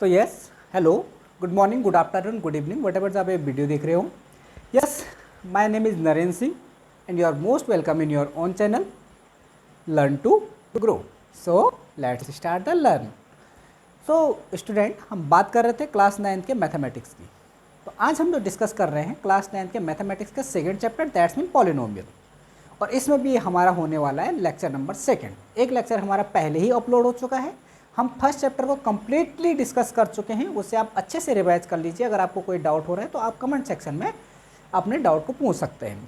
तो yes, hello, good morning, good afternoon, good evening, whatever आप ये video देख रहे हो। Yes, my name is Narendra Singh and you are most welcome in your own channel learn to grow. So let's start the learn. So student, हम बात कर रहे थे क्लास 9th के मैथमेटिक्स की। तो आज हम जो डिस्कस कर रहे हैं क्लास 9th के मैथमेटिक्स का second chapter, that's mean polynomial. और इसमें भी हमारा होने वाला है लेक्चर नंबर 2। एक लेक्चर हमारा पहले ही अपलोड हो चुका है। हम फर्स्ट चैप्टर को कम्प्लीटली डिस्कस कर चुके हैं, उससे आप अच्छे से रिवाइज कर लीजिए। अगर आपको कोई डाउट हो रहा है तो आप कमेंट सेक्शन में अपने डाउट को पूछ सकते हैं।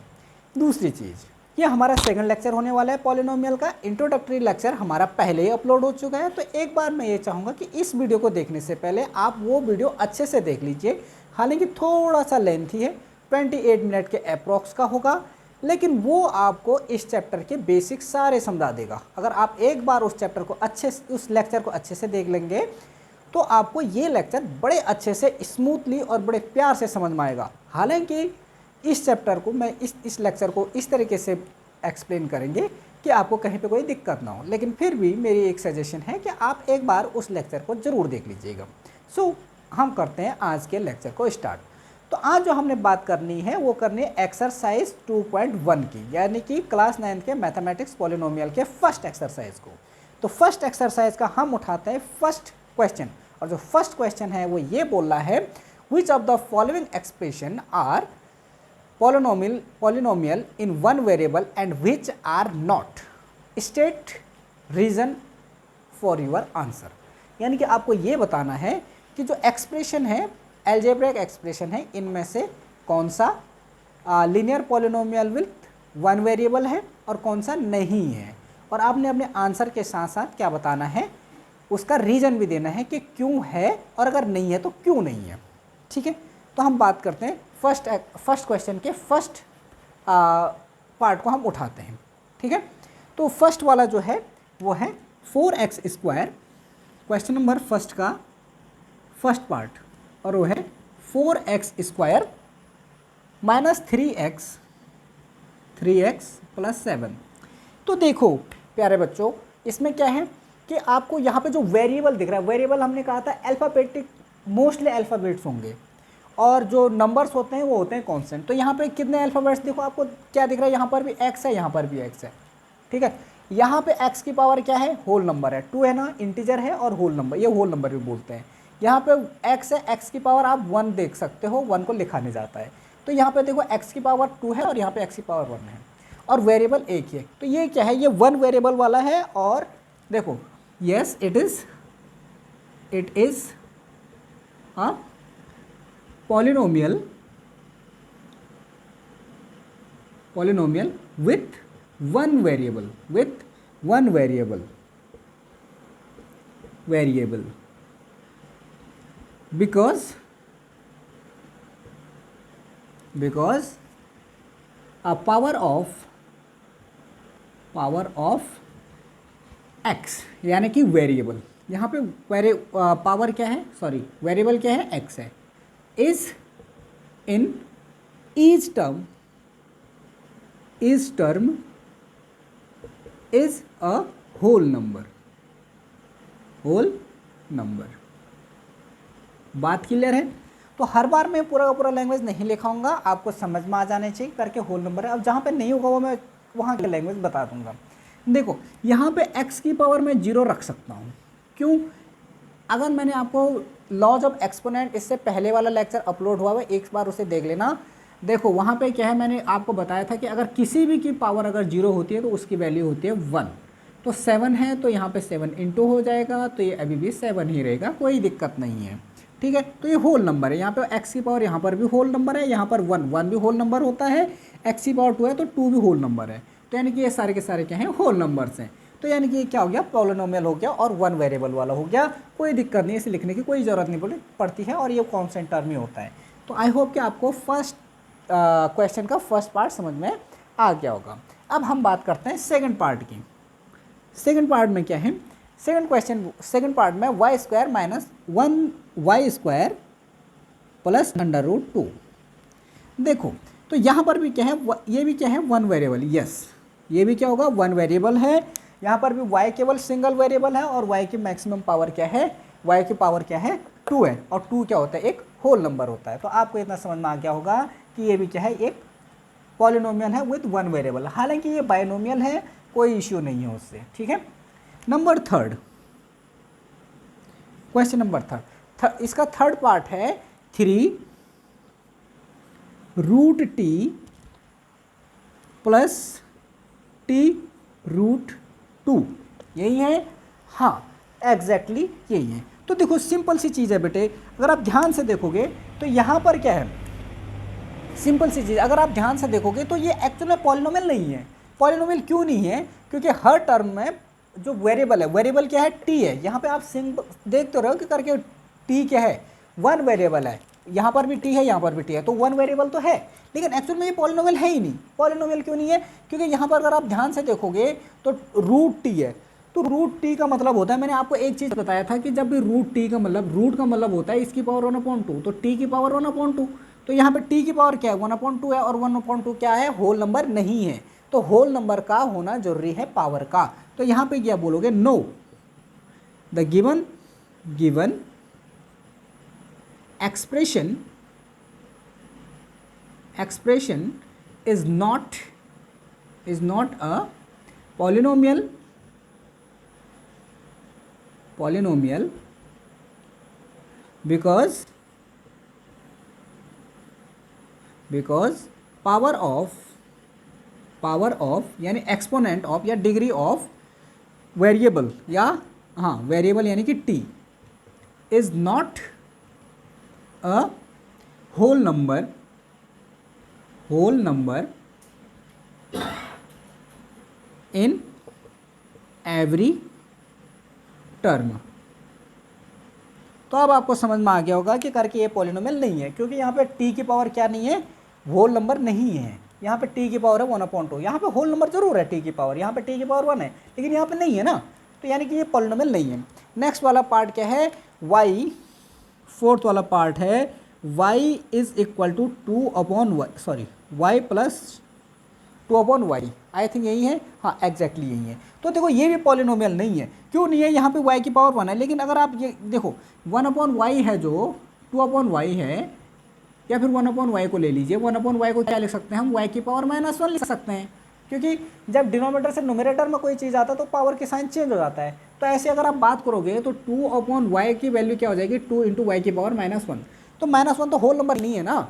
दूसरी चीज़, ये हमारा सेकंड लेक्चर होने वाला है पॉलिनोमियल का। इंट्रोडक्टरी लेक्चर हमारा पहले ही अपलोड हो चुका है। तो एक बार मैं ये चाहूँगा कि इस वीडियो को देखने से पहले आप वो वीडियो अच्छे से देख लीजिए। हालांकि थोड़ा सा लेंथी है, 28 मिनट के अप्रॉक्स का होगा, लेकिन वो आपको इस चैप्टर के बेसिक सारे समझा देगा। अगर आप एक बार उस लेक्चर को अच्छे से देख लेंगे तो आपको ये लेक्चर बड़े अच्छे से स्मूथली और बड़े प्यार से समझ में आएगा। हालांकि इस चैप्टर को मैं इस लेक्चर को इस तरीके से एक्सप्लेन करेंगे कि आपको कहीं पे कोई दिक्कत ना हो, लेकिन फिर भी मेरी एक सजेशन है कि आप एक बार उस लेक्चर को ज़रूर देख लीजिएगा। सो हम करते हैं आज के लेक्चर को स्टार्ट। तो आज जो हमने बात करनी है वो करनी है एक्सरसाइज 2.1 की, यानी कि क्लास 9 के मैथमेटिक्स पॉलिनोमियल के फर्स्ट एक्सरसाइज को। तो फर्स्ट एक्सरसाइज का हम उठाते हैं फर्स्ट क्वेश्चन, और जो फर्स्ट क्वेश्चन है वो ये बोल रहा है, which of the following expression are polynomial in one variable and which are not, state reason for your answer। यानी कि आपको ये बताना है कि जो एक्सप्रेशन है, एल्जेब्रिक एक्सप्रेशन है, इनमें से कौन सा linear polynomial with one variable है और कौन सा नहीं है। और आपने अपने आंसर के साथ साथ क्या बताना है, उसका रीज़न भी देना है कि क्यों है और अगर नहीं है तो क्यों नहीं है। ठीक है, तो हम बात करते हैं फर्स्ट क्वेश्चन के फर्स्ट पार्ट को हम उठाते हैं। ठीक है, तो फर्स्ट वाला जो है वो है 4x²। क्वेश्चन नंबर फर्स्ट का फर्स्ट पार्ट, और वो है 4x² माइनस 3x प्लस 7। तो देखो प्यारे बच्चों, इसमें क्या है कि आपको यहाँ पे जो वेरिएबल दिख रहा है, वेरिएबल हमने कहा था अल्फ़ाबेटिक, मोस्टली अल्फ़ाबेट्स होंगे, और जो नंबर्स होते हैं वो होते हैं कांस्टेंट। तो यहाँ पे कितने अल्फ़ाबेट्स देखो, आपको क्या दिख रहा है, यहाँ पर भी x है, यहाँ पर भी x है। ठीक है, यहाँ पे x की पावर क्या है, होल नंबर है, 2 है ना, इंटीजर है, और होल नंबर, ये होल नंबर भी बोलते हैं। यहाँ पे x है, x की पावर आप 1 देख सकते हो, 1 को लिखा नहीं जाता है। तो यहाँ पे देखो x की पावर 2 है और यहाँ पे x की पावर 1 है, और वेरिएबल एक ही है। तो ये क्या है, ये 1 वेरिएबल वाला है। और देखो, yes it is polynomial with one variable, because a power of x, यानी कि वेरिएबल, यहाँ पे पावर क्या है, सॉरी वेरिएबल क्या है, x है, is in each term is a whole number। बात क्लियर है। तो हर बार मैं पूरा का पूरा लैंग्वेज नहीं लिखाऊंगा, आपको समझ में आ जाने चाहिए करके होल नंबर है। अब जहाँ पे नहीं होगा वो मैं वहाँ का लैंग्वेज बता दूंगा। देखो यहाँ पे x की पावर मैं 0 रख सकता हूँ, क्यों? अगर मैंने आपको लॉज ऑफ एक्सपोनेंट, इससे पहले वाला लेक्चर अपलोड हुआ है, एक बार उसे देख लेना। देखो वहाँ पे क्या है, मैंने आपको बताया था कि अगर किसी भी की पावर अगर 0 होती है तो उसकी वैल्यू होती है 1। तो 7 है तो यहाँ पे 7 इंटू हो जाएगा, तो ये अभी भी 7 ही रहेगा, कोई दिक्कत नहीं है। ठीक है, तो ये होल नंबर है। यहाँ पे x की पावर, यहाँ पर भी होल नंबर है, यहाँ पर 1 भी होल नंबर होता है, x की पावर 2 है तो 2 भी होल नंबर है। तो यानी कि ये सारे के सारे क्या हैं, होल नंबर्स हैं। तो यानी कि ये क्या हो गया, पॉलिनोमियल हो गया और 1 वेरिएबल वाला हो गया। कोई दिक्कत नहीं, इसे लिखने की कोई ज़रूरत नहीं पड़ती है, और ये कांस्टेंट टर्म ही होता है। तो आई होप कि आपको फर्स्ट क्वेश्चन का फर्स्ट पार्ट समझ में आ गया होगा। अब हम बात करते हैं सेकंड पार्ट की। सेकंड पार्ट में क्या है, सेकंड पार्ट में y² माइनस 1y² प्लस √2। देखो तो यहाँ पर भी क्या है, ये भी क्या है, 1 वेरिएबल। यस, ये भी क्या होगा, 1 वेरिएबल है। यहाँ पर भी y केवल सिंगल वेरिएबल है और y की मैक्सिमम पावर क्या है, y की पावर क्या है 2 है, और 2 क्या होता है, एक होल नंबर होता है। तो आपको इतना समझ में आ गया होगा कि ये भी क्या है, एक पॉलिनोमियल है विद वन वेरिएबल। हालांकि ये बाइनोमियल है, कोई इश्यू नहीं है उससे, ठीक है। Number third, question number third, इसका थर्ड पार्ट है 3√t प्लस t√2, यही है, हाँ एग्जैक्टली यही है। तो देखो सिंपल सी चीज़ है बेटे, अगर आप ध्यान से देखोगे तो यहाँ पर क्या है, सिंपल सी चीज़, अगर आप ध्यान से देखोगे तो ये एक्चुअल में पॉलिनोमियल नहीं है। पॉलिनोमियल क्यों नहीं है, क्योंकि हर टर्म में जो वेरिएबल है, वेरिएबल क्या है, टी है। यहाँ पे आप सिंपल देखते रहो कि करके टी क्या है, वन वेरिएबल है, यहाँ पर भी टी है, यहाँ पर भी टी है, तो वन वेरिएबल तो है, लेकिन एक्चुअल में ये पॉलिनोमियल है ही नहीं। पॉलिनोमियल क्यों नहीं है, क्योंकि यहाँ पर अगर आप ध्यान से देखोगे तो रूट टी है, तो रूट टी का मतलब होता है, मैंने आपको एक चीज़ बताया था कि जब भी रूट टी का मतलब, रूट का मतलब होता है इसकी पावर 1/2, तो टी की पावर 1/2, तो यहाँ पे टी की पावर क्या है, 1/2 है, और 1/2 क्या है, होल नंबर नहीं है, तो होल नंबर का होना जरूरी है पावर का। तो यहाँ पे क्या बोलोगे, no the given expression is not a polynomial because power of यानी एक्सपोनेंट ऑफ या डिग्री ऑफ वेरिएबल, या हाँ वेरिएबल यानी कि t is not a whole number in every term. तो अब आपको समझ में आ गया होगा कि करके ये पॉलिनोमियल नहीं है, क्योंकि यहाँ पे t की पावर क्या नहीं है, होल नंबर नहीं है। यहाँ पे t की पावर है 1/2, यहाँ पे होल नंबर जरूर है t की पावर, यहाँ पे t की पावर 1 है, लेकिन यहाँ पे नहीं है ना, तो यानी कि ये पॉलिनोमियल नहीं है। नेक्स्ट वाला पार्ट क्या है, y, फोर्थ वाला पार्ट है y is equal to 2/y plus 2/y, I think यही है, हाँ एग्जैक्टली यही है। तो देखो ये भी पॉलिनोमियल नहीं है, क्यों नहीं है, यहाँ पे y की पावर 1 है, लेकिन अगर आप ये देखो 1/y है जो 2/y है, या फिर 1/y को ले लीजिए, 1/y को क्या लिख सकते हैं हम, y की पावर -1 लिख सकते हैं, क्योंकि जब डिनोमिनेटर से न्यूमरेटर में कोई चीज़ आता है तो पावर के साइन चेंज हो जाता है। तो ऐसे अगर आप बात करोगे तो 2/y की वैल्यू क्या हो जाएगी, 2 × y की पावर -1, तो -1 तो होल नंबर नहीं है ना,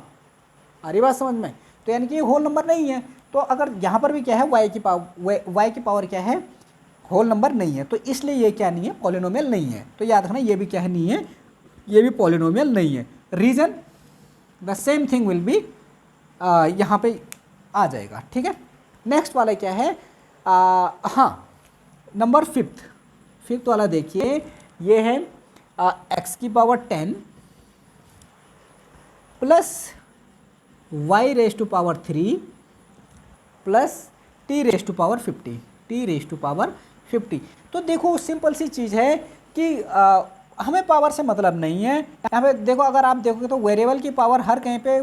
आ रही बात समझ में, तो यानी कि ये होल नंबर नहीं है। तो अगर यहाँ पर भी क्या है, y की पावर क्या है, होल नंबर नहीं है, तो इसलिए ये क्या नहीं है, पॉलिनोमियल नहीं है। तो याद रखना ये भी क्या है, नहीं है, ये भी पॉलिनोमियल नहीं है। Reason the same thing will be यहाँ पे आ जाएगा, ठीक है। नेक्स्ट वाला क्या है, हाँ नंबर फिफ्थ वाला देखिए, ये है x की power 10 plus y⁻³ plus t⁻50। तो देखो सिंपल सी चीज़ है कि हमें पावर से मतलब नहीं है। यहाँ पे देखो, अगर आप देखोगे तो वेरिएबल की पावर हर कहीं पे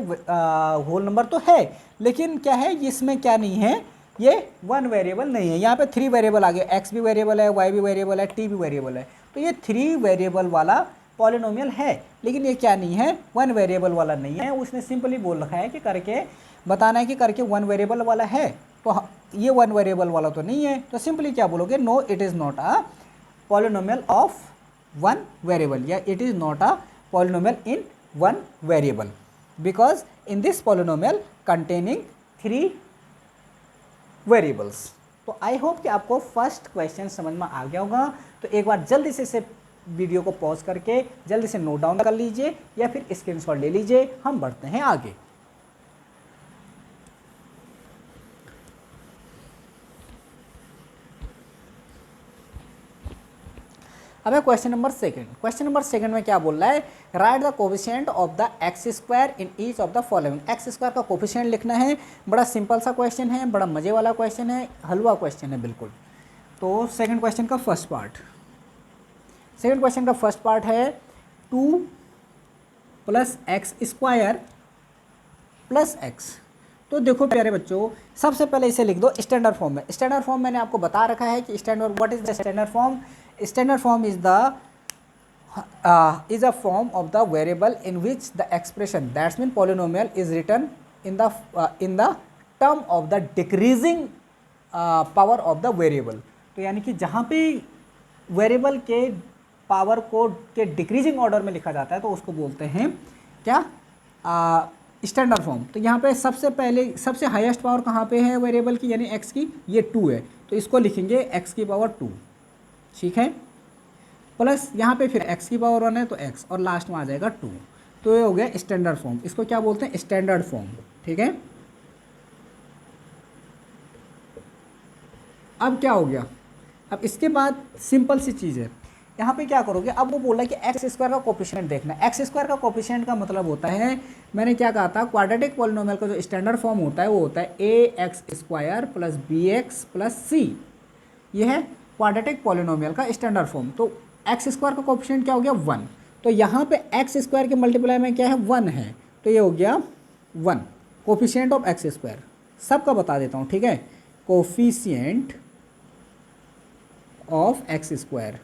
होल नंबर तो है, लेकिन क्या है इसमें क्या नहीं है, ये वन वेरिएबल नहीं है। यहाँ पे 3 वेरिएबल आ गए, x भी वेरिएबल है, y भी वेरिएबल है, t भी वेरिएबल है, तो ये 3 वेरिएबल वाला पॉलिनोमियल है, लेकिन ये क्या नहीं है, वन वेरिएबल वाला नहीं है। उसने सिंपली बोल रखा है कि करके बताना है कि करके वन वेरिएबल वाला है, तो ये वन वेरिएबल वाला तो नहीं है, तो सिंपली क्या बोलोगे, no it is not a polynomial of one variable, या it is not a polynomial in one variable, because in this polynomial containing 3 variables. तो आई होप कि आपको फर्स्ट क्वेश्चन समझ में आ गया होगा। तो एक बार जल्दी से इसे वीडियो को पॉज करके जल्दी से नोट डाउन कर लीजिए, या फिर स्क्रीनशॉट ले लीजिए। हम बढ़ते हैं आगे। अब है क्वेश्चन नंबर सेकंड में क्या बोल रहा है, right the coefficient of the x² in each of the following. x² का कोफिशिएंट लिखना है। बड़ा सिंपल सा क्वेश्चन है, बड़ा मजे वाला क्वेश्चन है, हलवा क्वेश्चन है बिल्कुल। तो सेकंड क्वेश्चन का फर्स्ट पार्ट है 2 + x² + x। तो देखो प्यारे बच्चों, सबसे पहले इसे लिख दो स्टैंडर्ड फॉर्म में। स्टैंडर्ड फॉर्म मैंने आपको बता रखा है कि what is the standard form. Standard form is the is a form of the variable in which the expression that's mean polynomial is written in the term of the decreasing power of the variable। तो यानी कि जहाँ पे variable के power को के decreasing order में लिखा जाता है तो उसको बोलते हैं क्या, स्टैंडर्ड फॉर्म। तो यहाँ पे सबसे पहले सबसे हाईएस्ट पावर कहाँ पे है वेरिएबल की, यानी x की, ये 2 है, तो इसको लिखेंगे x की पावर 2, ठीक है, प्लस यहाँ पे फिर x की पावर 1 है तो x, और लास्ट में आ जाएगा 2। तो ये हो गया स्टैंडर्ड फॉर्म, इसको क्या बोलते हैं, स्टैंडर्ड फॉर्म, ठीक है। अब क्या हो गया, अब इसके बाद सिंपल सी चीज़ है, यहाँ पे क्या करोगे, अब वो बोला कि एक्स स्क्वायर का कोफिशिएंट देखना है। एक्स स्क्वायर का कोफिशिएंट का मतलब होता है, मैंने क्या कहा था, क्वाड्रेटिक पॉलिनोमियल का जो स्टैंडर्ड फॉर्म होता है वो होता है A X square plus B X plus C, यह है क्वाड्रेटिक पॉलिनोमियल का स्टैंडर्ड फॉर्म। तो एक्स स्क्वायर का कोफिशिएंट क्या हो गया 1, तो यहाँ पे एक्स स्क्वायर के मल्टीप्लाई में क्या है 1 है, तो ये हो गया 1 कोफिशिएंट ऑफ एक्स स्क्वायर। सबका बता देता हूँ, ठीक है, कोफिशिएंट ऑफ एक्स स्क्वायर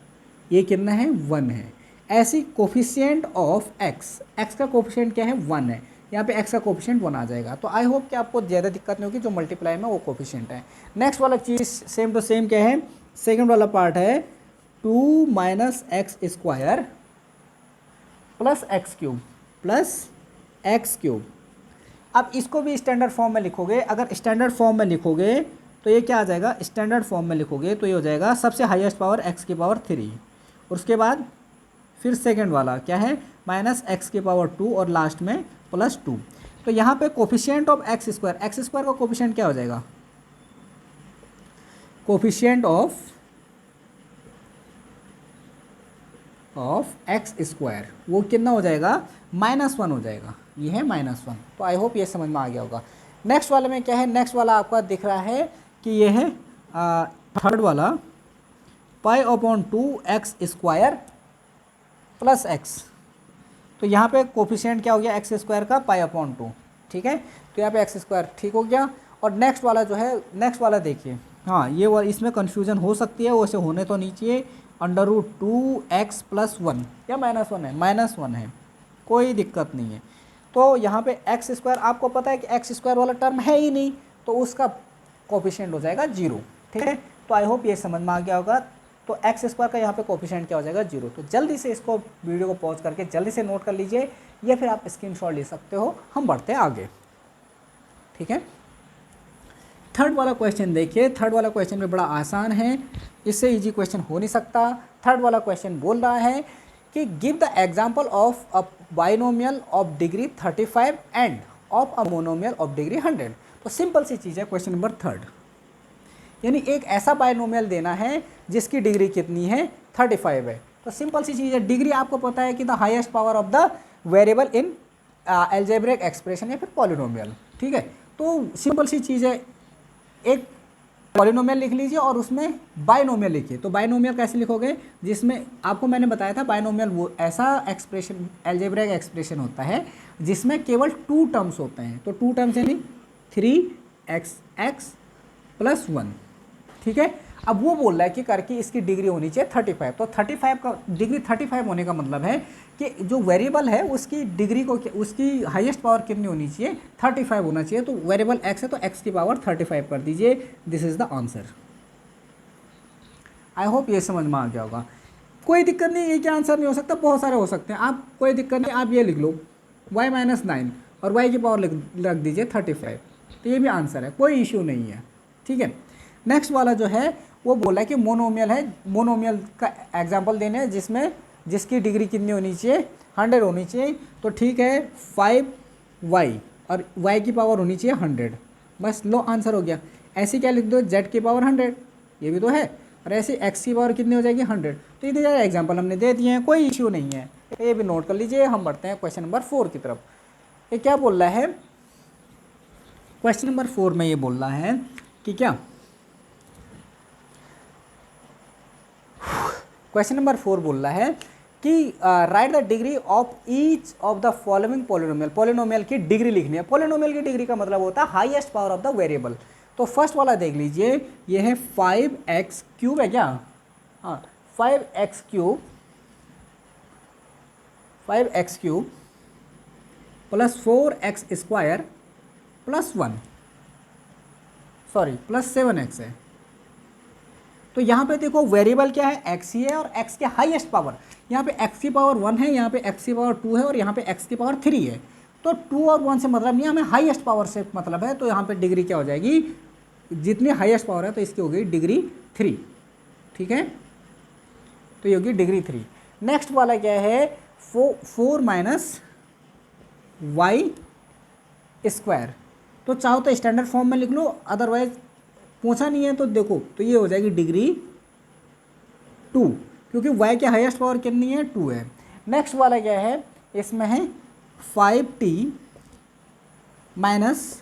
ये कितना है 1 है। ऐसी कोफिशिएंट ऑफ एक्स, एक्स का कोफिशिएंट क्या है 1 है, यहाँ पे एक्स का कोफिशिएंट 1 आ जाएगा। तो आई होप कि आपको ज़्यादा दिक्कत नहीं होगी, जो मल्टीप्लाई में वो कोफिशिएंट है। नेक्स्ट वाला चीज़ सेम टू सेम क्या है, सेकंड वाला पार्ट है 2 minus x square plus x cube plus x cube. अब इसको भी स्टैंडर्ड फॉर्म में लिखोगे, अगर स्टैंडर्ड फॉर्म में लिखोगे तो ये क्या आ जाएगा, स्टैंडर्ड फॉर्म में लिखोगे तो ये हो जाएगा सबसे हाईएस्ट पावर एक्स की पावर 3, और उसके बाद फिर सेकंड वाला क्या है माइनस एक्स की पावर 2 और लास्ट में प्लस 2। तो यहाँ पे कोफिशिएंट ऑफ एक्स स्क्वायर का कोफिशिएंट क्या हो जाएगा, कोफिशिएंट ऑफ एक्स स्क्वायर वो कितना हो जाएगा -1 हो जाएगा, ये है -1। तो आई होप ये समझ में आ गया होगा। नेक्स्ट वाले में क्या है, नेक्स्ट वाला आपका दिख रहा है कि ये है थर्ड वाला π/2 एक्स स्क्वायर प्लस एक्स। तो यहाँ पे कोफिशिएंट क्या हो गया एक्स स्क्वायर का π/2, ठीक है, तो यहाँ पे एक्स स्क्वायर ठीक हो गया। और नेक्स्ट वाला जो है, नेक्स्ट वाला देखिए, हाँ ये वाला इसमें कन्फ्यूजन हो सकती है, वैसे होने तो नहीं चाहिए। √2 x + 1 या -1 है, -1 है, कोई दिक्कत नहीं है। तो यहाँ पे एक्स स्क्वायर आपको पता है कि एक्स स्क्वायर वाला टर्म है ही नहीं, तो उसका कोफिशिएंट हो जाएगा 0, ठीक है। तो आई होप ये समझ में आ गया होगा। तो एक्स स्क्वायर का यहाँ पे कोफिशिएंट क्या हो जाएगा 0। तो जल्दी से इसको वीडियो को पॉज करके जल्दी से नोट कर लीजिए, या फिर आप स्क्रीनशॉट ले सकते हो। हम बढ़ते हैं आगे, ठीक है। थर्ड वाला क्वेश्चन देखिए, थर्ड वाला क्वेश्चन भी बड़ा आसान है, इससे इजी क्वेश्चन हो नहीं सकता। थर्ड वाला क्वेश्चन बोल रहा है कि give the example of a binomial of degree 35 end of a monomial of degree 100। तो सिंपल सी चीज़ है क्वेश्चन नंबर थर्ड, यानी एक ऐसा बाइनोमियल देना है जिसकी डिग्री कितनी है 35 है। तो सिंपल सी चीज़ है, डिग्री आपको पता है कि the highest power of the variable in algebraic expression या फिर पॉलिनोमियल, ठीक है। तो सिंपल सी चीज़ है, एक पॉलिनोमियल लिख लीजिए और उसमें बाइनोमियल लिखिए। तो बाइनोमियल कैसे लिखोगे, जिसमें आपको मैंने बताया था बाइनोमियल वो ऐसा एक्सप्रेशन एल्जेब्रिक एक्सप्रेशन होता है जिसमें केवल 2 टर्म्स होते हैं। तो 2 टर्म्स यानी 3x + 1, ठीक है। अब वो बोल रहा है कि करके इसकी डिग्री होनी चाहिए 35। तो 35 का डिग्री 35 होने का मतलब है कि जो वेरिएबल है उसकी डिग्री को, उसकी हाईएस्ट पावर कितनी होनी चाहिए 35 होना चाहिए। तो वेरिएबल x है तो x की पावर 35 कर दीजिए, this is the answer. I hope ये समझ में आ गया होगा। कोई दिक्कत नहीं, ये क्या आंसर नहीं हो सकता, बहुत सारे हो सकते हैं। आप कोई दिक्कत नहीं, आप ये लिख लो y - 9 और y की पावर रख दीजिए 35, तो ये भी आंसर है, कोई इश्यू नहीं है, ठीक है। नेक्स्ट वाला जो है वो बोला है कि मोनोमियल है, मोनोमियल का एग्जांपल देने हैं जिसमें जिसकी डिग्री कितनी होनी चाहिए 100 होनी चाहिए। तो ठीक है 5y और y की पावर होनी चाहिए 100, बस लो आंसर हो गया। ऐसे क्या लिख दो z की पावर 100, ये भी तो है, और ऐसे x की पावर कितनी हो जाएगी 100। तो ये सारे एग्जाम्पल हमने दे दिए हैं, कोई इश्यू नहीं है, ये भी नोट कर लीजिए। हम बढ़ते हैं क्वेश्चन नंबर 4 की तरफ। ये क्या बोल रहा है, क्वेश्चन नंबर 4 में ये बोल रहा है कि क्या, क्वेश्चन नंबर 4 बोल रहा है कि right the degree of each of the following polynomial. Polynomial की डिग्री लिखनी है। पॉलिनोमियल की डिग्री का मतलब होता है highest power of the variable. तो फर्स्ट वाला देख लीजिए, ये है 5x³ है क्या, हाँ 5x³ 5x³ plus 4x² plus 1, sorry plus 7x है। तो यहाँ पे देखो वेरिएबल क्या है, x ही है और x के हाईएस्ट पावर, यहाँ पे x की पावर 1 है, यहाँ पे x की पावर 2 है और यहाँ पे x की पावर 3 है। तो 2 और 1 से मतलब नहीं, हमें हाईएस्ट पावर से मतलब है। तो यहाँ पे डिग्री क्या हो जाएगी, जितनी हाईएस्ट पावर है तो इसकी होगी डिग्री 3, ठीक है। तो ये होगी डिग्री 3। नेक्स्ट वाला क्या है, 4 माइनस y²। तो चाहो तो स्टैंडर्ड फॉर्म में लिख लो, अदरवाइज पूछा नहीं है तो देखो, तो ये हो जाएगी डिग्री 2, क्योंकि y के हाईएस्ट पावर कितनी है, 2 है। नेक्स्ट वाला क्या है, इसमें है 5t माइनस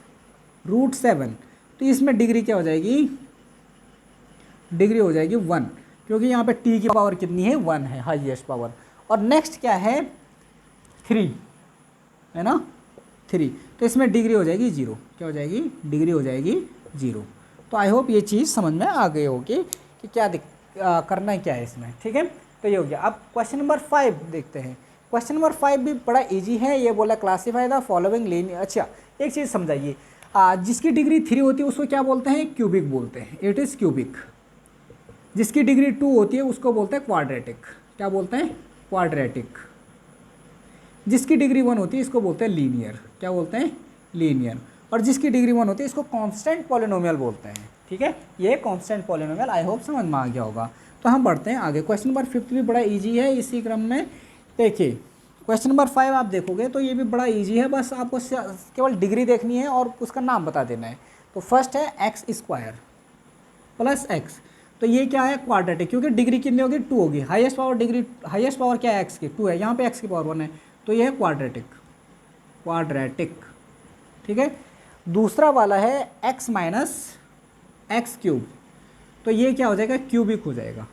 √7। तो इसमें डिग्री क्या हो जाएगी, डिग्री हो जाएगी 1, क्योंकि यहाँ पे t की पावर कितनी है, 1 है हाईएस्ट पावर। और नेक्स्ट क्या है, 3 है ना, 3। तो इसमें डिग्री हो जाएगी 0। क्या हो जाएगी, डिग्री हो जाएगी 0। तो आई होप ये चीज़ समझ में आ गई होगी कि क्या करना है क्या है इसमें, ठीक है। तो ये हो गया। अब क्वेश्चन नंबर 5 देखते हैं। क्वेश्चन नंबर 5 भी बड़ा इजी है। ये बोला क्लासीफाई द फॉलोइंग लीनियर। अच्छा एक चीज़ समझाइए, जिसकी डिग्री 3 होती है उसको क्या बोलते हैं, क्यूबिक बोलते हैं, इट इज़ क्यूबिक। जिसकी डिग्री 2 होती है उसको बोलते हैं क्वाड्रेटिक। क्या बोलते हैं, क्वाड्रेटिक। जिसकी डिग्री 1 होती है इसको बोलते हैं लीनियर। क्या बोलते हैं, लीनियर। और जिसकी डिग्री 1 होती है इसको कांस्टेंट पॉलिनोमियल बोलते हैं, ठीक है। ये कांस्टेंट पॉलिनोमियल, आई होप समझ में आ गया होगा। तो हम बढ़ते हैं आगे। क्वेश्चन नंबर 5 भी बड़ा इजी है इसी क्रम में। देखिए क्वेश्चन नंबर 5 आप देखोगे तो ये भी बड़ा इजी है, बस आपको केवल डिग्री देखनी है और उसका नाम बता देना है। तो फर्स्ट है x² प्लस x। तो ये क्या है, क्वाड्रेटिक, क्योंकि डिग्री कितनी होगी, 2 होगी। Highest power degree, highest power क्या है, x की 2 है, यहाँ पे x की पावर 1 है। तो ये है क्वाड्रेटिक, क्वाड्रेटिक, ठीक है। दूसरा वाला है x माइनस x³। तो ये क्या हो जाएगा, क्यूबिक हो जाएगा,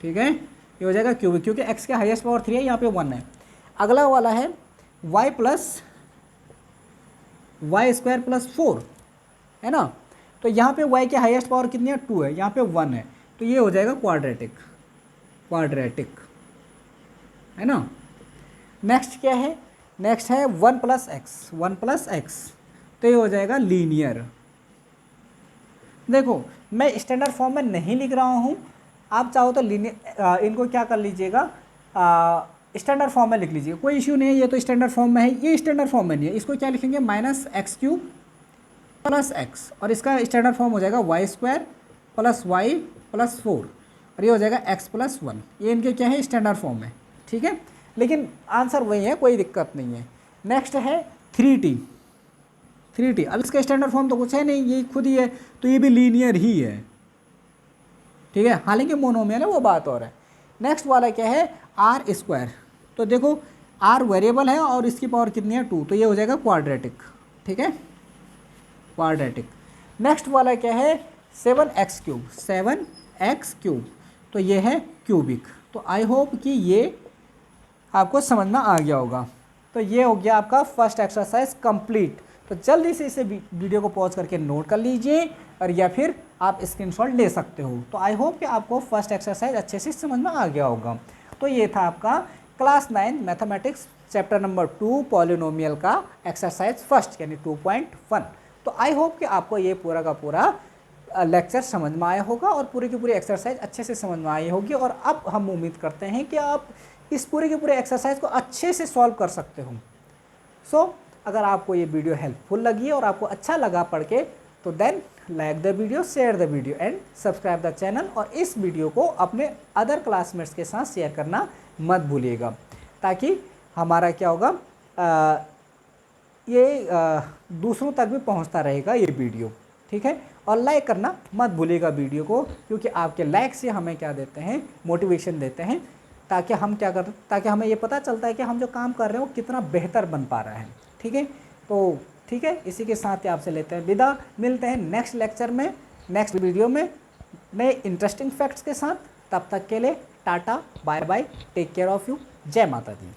ठीक है। ये हो जाएगा क्यूबिक, क्योंकि x के हाईएस्ट पावर 3 है, यहाँ पे 1 है। अगला वाला है y प्लस y² प्लस 4, है ना। तो यहाँ पे y के हाईएस्ट पावर कितनी है, 2 है, यहाँ पे 1 है। तो ये हो जाएगा क्वाड्रेटिक, क्वाड्रेटिक, है ना। नेक्स्ट क्या है, नेक्स्ट है 1 प्लस x, 1 प्लस x। तो ये हो जाएगा लीनियर। देखो मैं स्टैंडर्ड फॉर्म में नहीं लिख रहा हूँ, आप चाहो तो लीनियर इनको क्या कर लीजिएगा, स्टैंडर्ड फॉर्म में लिख लीजिए, कोई इश्यू नहीं है। ये तो स्टैंडर्ड फॉर्म में है, ये स्टैंडर्ड फॉर्म में नहीं है। इसको क्या लिखेंगे, -x³ प्लस x, और इसका स्टैंडर्ड फॉर्म हो जाएगा y² प्लस y प्लस 4, और ये हो जाएगा x प्लस 1। ये इनके क्या है, स्टैंडर्ड फॉर्म है, ठीक है। लेकिन आंसर वही है, कोई दिक्कत नहीं है। नेक्स्ट है 3t, 3t। अब इसका स्टैंडर्ड फॉर्म तो कुछ है नहीं, ये खुद ही है, तो ये भी लीनियर ही है, ठीक है। हालांकि मोनोमियल है, वो बात और है। नेक्स्ट वाला क्या है, r²। तो देखो r वेरिएबल है और इसकी पावर कितनी है, 2। तो ये हो जाएगा क्वाड्रेटिक, ठीक है, क्वाड्रेटिक। नेक्स्ट वाला क्या है, 7x³, 7x³। तो ये है क्यूबिक। तो आई होप कि ये आपको समझ में आ गया होगा। तो ये हो गया आपका फर्स्ट एक्सरसाइज कंप्लीट। तो जल्दी से इसे वीडियो को पॉज करके नोट कर लीजिए, और या फिर आप स्क्रीनशॉट ले सकते हो। तो आई होप कि आपको फर्स्ट एक्सरसाइज अच्छे से समझ में आ गया होगा। तो ये था आपका class 9 mathematics chapter number 2 polynomial का एक्सरसाइज फर्स्ट, यानी 2.1। तो आई होप कि आपको ये पूरा का पूरा लेक्चर समझ में आया होगा और पूरी की पूरी एक्सरसाइज अच्छे से समझ में आई होगी। और अब हम उम्मीद करते हैं कि आप इस पूरे के पूरे एक्सरसाइज को अच्छे से सॉल्व कर सकते हो। सो अगर आपको ये वीडियो हेल्पफुल लगी और आपको अच्छा लगा पढ़ के, तो then like the video, share the video and subscribe the channel. और इस वीडियो को अपने अदर क्लासमेट्स के साथ शेयर करना मत भूलिएगा, ताकि हमारा क्या होगा, दूसरों तक भी पहुंचता रहेगा ये वीडियो, ठीक है। और लाइक करना मत भूलिएगा वीडियो को, क्योंकि आपके लाइक से हमें क्या देते हैं, मोटिवेशन देते हैं, ताकि हम क्या कर, ताकि हमें ये पता चलता है कि हम जो काम कर रहे हैं वो कितना बेहतर बन पा रहा है, ठीक है। तो ठीक है, इसी के साथ ही आपसे लेते हैं विदा। मिलते हैं नेक्स्ट लेक्चर में, नेक्स्ट वीडियो में नए इंटरेस्टिंग फैक्ट्स के साथ। तब तक के लिए tata, bye bye, take care of you, जय माता दी।